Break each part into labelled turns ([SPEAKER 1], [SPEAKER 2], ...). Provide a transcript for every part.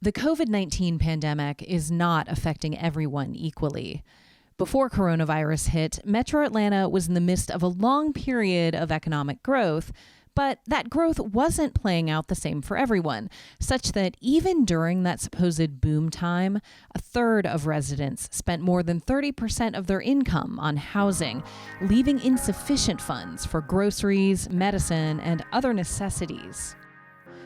[SPEAKER 1] The COVID-19 pandemic is not affecting everyone equally. Before coronavirus hit, Metro Atlanta was in the midst of a long period of economic growth, but that growth wasn't playing out the same for everyone, such that even during that supposed boom time, a third of residents spent more than 30% of their income on housing, leaving insufficient funds for groceries, medicine, and other necessities.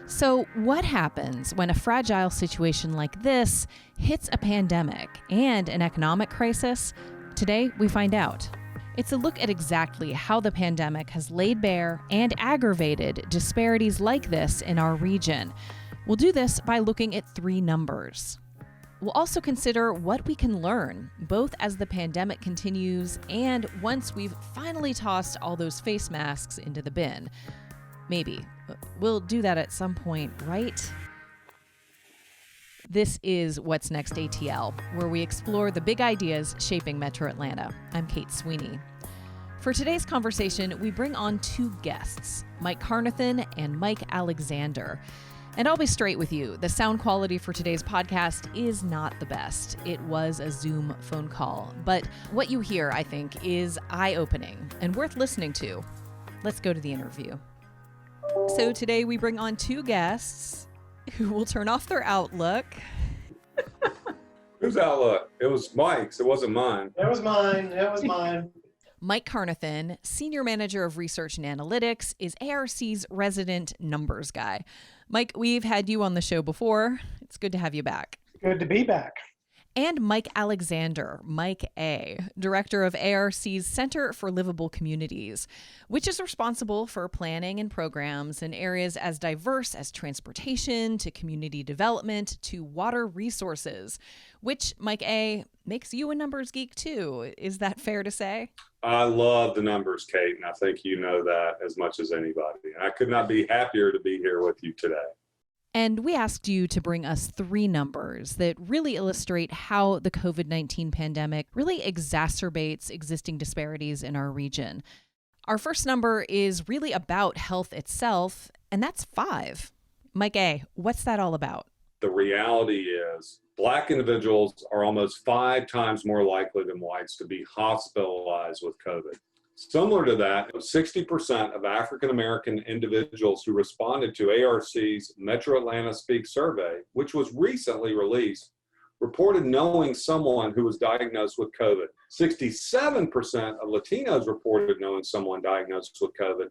[SPEAKER 1] So what happens when a fragile situation like this hits a pandemic and an economic crisis? Today, we find out. It's a look at exactly how the pandemic has laid bare and aggravated disparities like this in our region. We'll do this by looking at three numbers. We'll also consider what we can learn, both as the pandemic continues and once we've finally tossed all those face masks into the bin. Maybe. We'll do that at some point, right? This is What's Next ATL, where we explore the big ideas shaping Metro Atlanta. I'm Kate Sweeney. For today's conversation, we bring on two guests, Mike Carnathan and Mike Alexander. And I'll be straight with you, the sound quality for today's podcast is not the best. It was a Zoom phone call, but what you hear, I think, is eye-opening and worth listening to. Let's go to the interview. So today we bring on two guests who will turn off their Outlook.
[SPEAKER 2] Whose Outlook? It was Mike's. It wasn't mine.
[SPEAKER 3] It was mine.
[SPEAKER 1] Mike Carnathan, Senior Manager of Research and Analytics, is ARC's resident numbers guy. Mike, we've had you on the show before. It's good to have you back.
[SPEAKER 3] Good to be back.
[SPEAKER 1] And Mike Alexander, Mike A., Director of ARC's Center for Livable Communities, which is responsible for planning and programs in areas as diverse as transportation to community development to water resources, which, Mike A., makes you a numbers geek too. Is that fair to say?
[SPEAKER 2] I love the numbers, Kate, and I think you know that as much as anybody. I could not be happier to be here with you today.
[SPEAKER 1] And we asked you to bring us three numbers that really illustrate how the COVID-19 pandemic really exacerbates existing disparities in our region. Our first number is really about health itself, and that's 5. Mike A., what's that all about?
[SPEAKER 2] The reality is Black individuals are almost 5 times more likely than whites to be hospitalized with COVID. Similar to that, 60% of African American individuals who responded to ARC's Metro Atlanta Speak survey, which was recently released, reported knowing someone who was diagnosed with COVID. 67% of Latinos reported knowing someone diagnosed with COVID,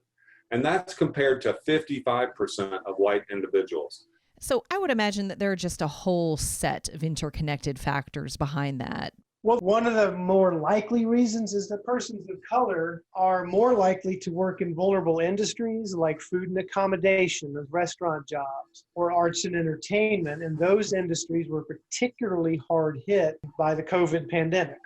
[SPEAKER 2] and that's compared to 55% of white individuals.
[SPEAKER 1] So I would imagine that there are just a whole set of interconnected factors behind that.
[SPEAKER 3] Well, one of the more likely reasons is that persons of color are more likely to work in vulnerable industries like food and accommodation, as restaurant jobs, or arts and entertainment. And those industries were particularly hard hit by the COVID pandemic.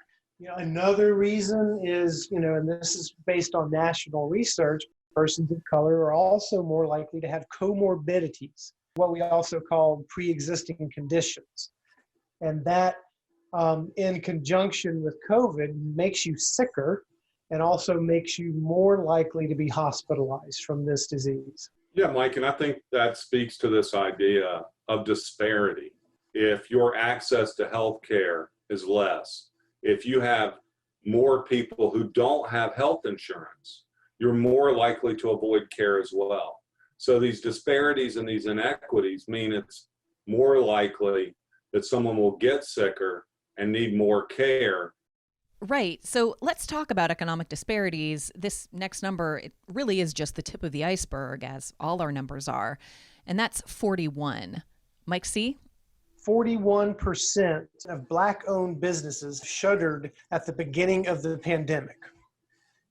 [SPEAKER 3] Another reason is, and this is based on national research, persons of color are also more likely to have comorbidities, what we also call pre-existing conditions. And that in conjunction with COVID makes you sicker and also makes you more likely to be hospitalized from this disease.
[SPEAKER 2] Yeah, Mike, and I think that speaks to this idea of disparity. If your access to health care is less, if you have more people who don't have health insurance, you're more likely to avoid care as well. So these disparities and these inequities mean it's more likely that someone will get sicker and need more care.
[SPEAKER 1] Right. So let's talk about economic disparities. This next number, it really is just the tip of the iceberg, as all our numbers are. And that's 41. Mike C.?
[SPEAKER 3] 41% of Black-owned businesses shuttered at the beginning of the pandemic.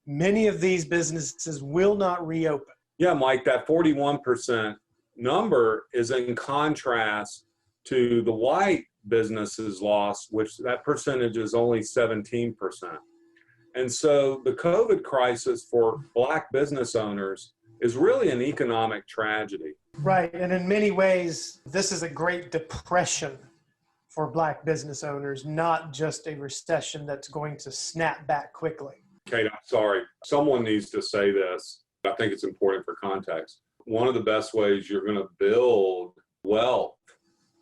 [SPEAKER 3] Many of these businesses will not reopen.
[SPEAKER 2] Yeah, Mike, that 41% number is in contrast to the white businesses lost, which that percentage is only 17%. And so the COVID crisis for Black business owners is really an economic tragedy.
[SPEAKER 3] Right, and in many ways, this is a great depression for Black business owners, not just a recession that's going to snap back quickly.
[SPEAKER 2] Kate, I'm sorry. Someone needs to say this. I think it's important for context. One of the best ways you're going to build wealth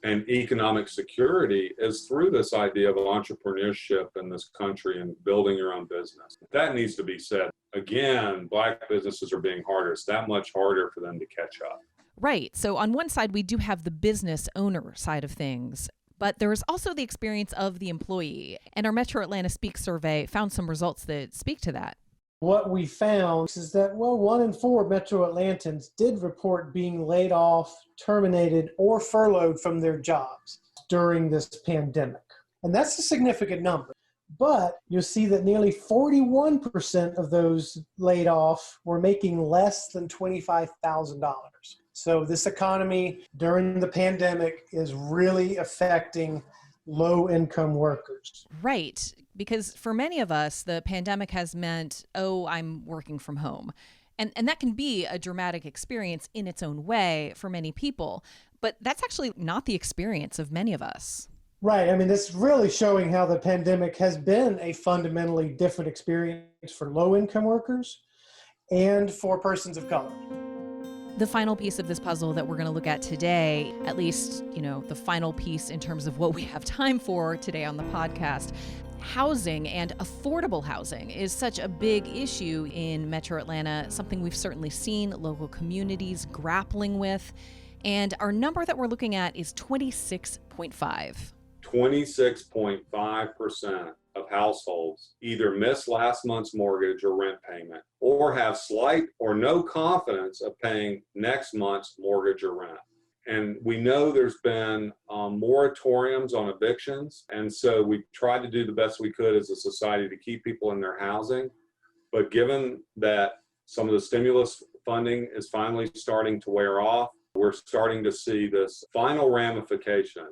[SPEAKER 2] and economic security is through this idea of entrepreneurship in this country and building your own business. That needs to be said. Again, Black businesses are being harder. It's that much harder for them to catch up.
[SPEAKER 1] Right. So on one side, we do have the business owner side of things, but there is also the experience of the employee. And our Metro Atlanta Speak survey found some results that speak to that.
[SPEAKER 3] What we found is that, 1 in 4 Metro Atlantans did report being laid off, terminated, or furloughed from their jobs during this pandemic. And that's a significant number. But you'll see that nearly 41% of those laid off were making less than $25,000. So this economy during the pandemic is really affecting low-income workers.
[SPEAKER 1] Right. Because for many of us, the pandemic has meant, I'm working from home. And that can be a dramatic experience in its own way for many people. But that's actually not the experience of many of us.
[SPEAKER 3] Right. I mean, this is really showing how the pandemic has been a fundamentally different experience for low-income workers and for persons of color.
[SPEAKER 1] The final piece of this puzzle that we're going to look at today, at least, the final piece in terms of what we have time for today on the podcast, housing and affordable housing is such a big issue in Metro Atlanta, something we've certainly seen local communities grappling with. And our number that we're looking at is 26.5.
[SPEAKER 2] 26.5% of households either miss last month's mortgage or rent payment, or have slight or no confidence of paying next month's mortgage or rent. And we know there's been moratoriums on evictions, and so we tried to do the best we could as a society to keep people in their housing. But given that some of the stimulus funding is finally starting to wear off, we're starting to see this final ramification,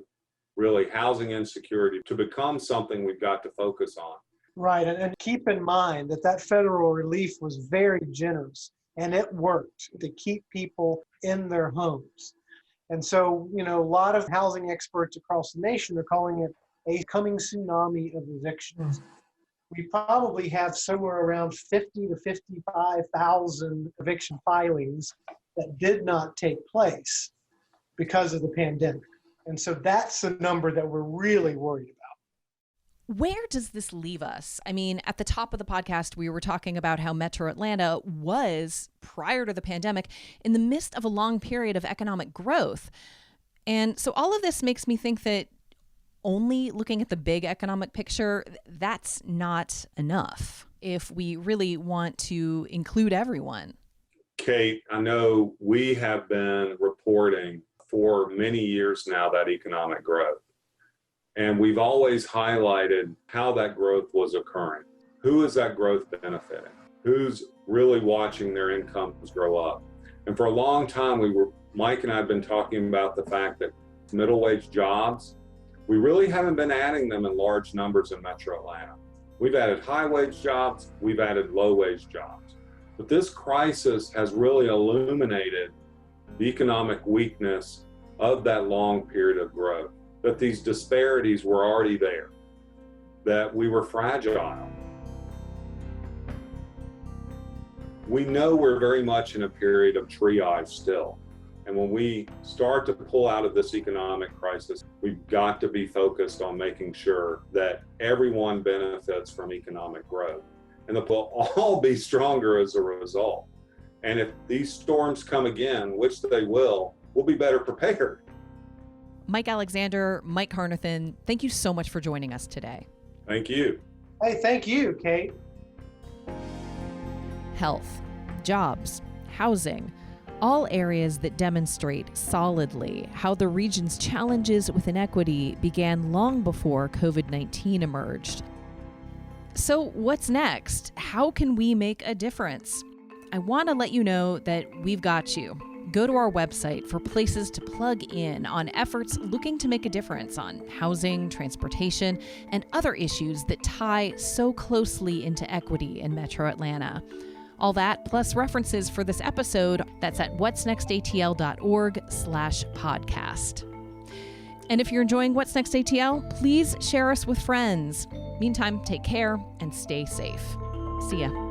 [SPEAKER 2] really housing insecurity, to become something we've got to focus on.
[SPEAKER 3] Right. And keep in mind that federal relief was very generous, and it worked to keep people in their homes. And so, a lot of housing experts across the nation are calling it a coming tsunami of evictions. We probably have somewhere around 50 to 55,000 eviction filings that did not take place because of the pandemic. And so that's the number that we're really worried about.
[SPEAKER 1] Where does this leave us? I mean, at the top of the podcast, we were talking about how Metro Atlanta was, prior to the pandemic, in the midst of a long period of economic growth. And so all of this makes me think that only looking at the big economic picture, that's not enough if we really want to include everyone.
[SPEAKER 2] Kate, I know we have been reporting for many years now that economic growth. And we've always highlighted how that growth was occurring. Who is that growth benefiting? Who's really watching their incomes grow up? And for a long time, Mike and I have been talking about the fact that middle wage jobs, we really haven't been adding them in large numbers in Metro Atlanta. We've added high wage jobs, we've added low wage jobs. But this crisis has really illuminated the economic weakness of that long period of growth, that these disparities were already there, that we were fragile. We know we're very much in a period of triage still. And when we start to pull out of this economic crisis, we've got to be focused on making sure that everyone benefits from economic growth and that we'll all be stronger as a result. And if these storms come again, which they will, we'll be better prepared.
[SPEAKER 1] Mike Alexander, Mike Carnathan, thank you so much for joining us today.
[SPEAKER 2] Thank you.
[SPEAKER 3] Hey, thank you, Kate.
[SPEAKER 1] Health, jobs, housing, all areas that demonstrate solidly how the region's challenges with inequity began long before COVID-19 emerged. So what's next? How can we make a difference? I want to let you know that we've got you. Go to our website for places to plug in on efforts looking to make a difference on housing, transportation, and other issues that tie so closely into equity in Metro Atlanta. All that, plus references for this episode, that's at what'snextatl.org/podcast. And if you're enjoying What's Next ATL, please share us with friends. Meantime, take care and stay safe. See ya.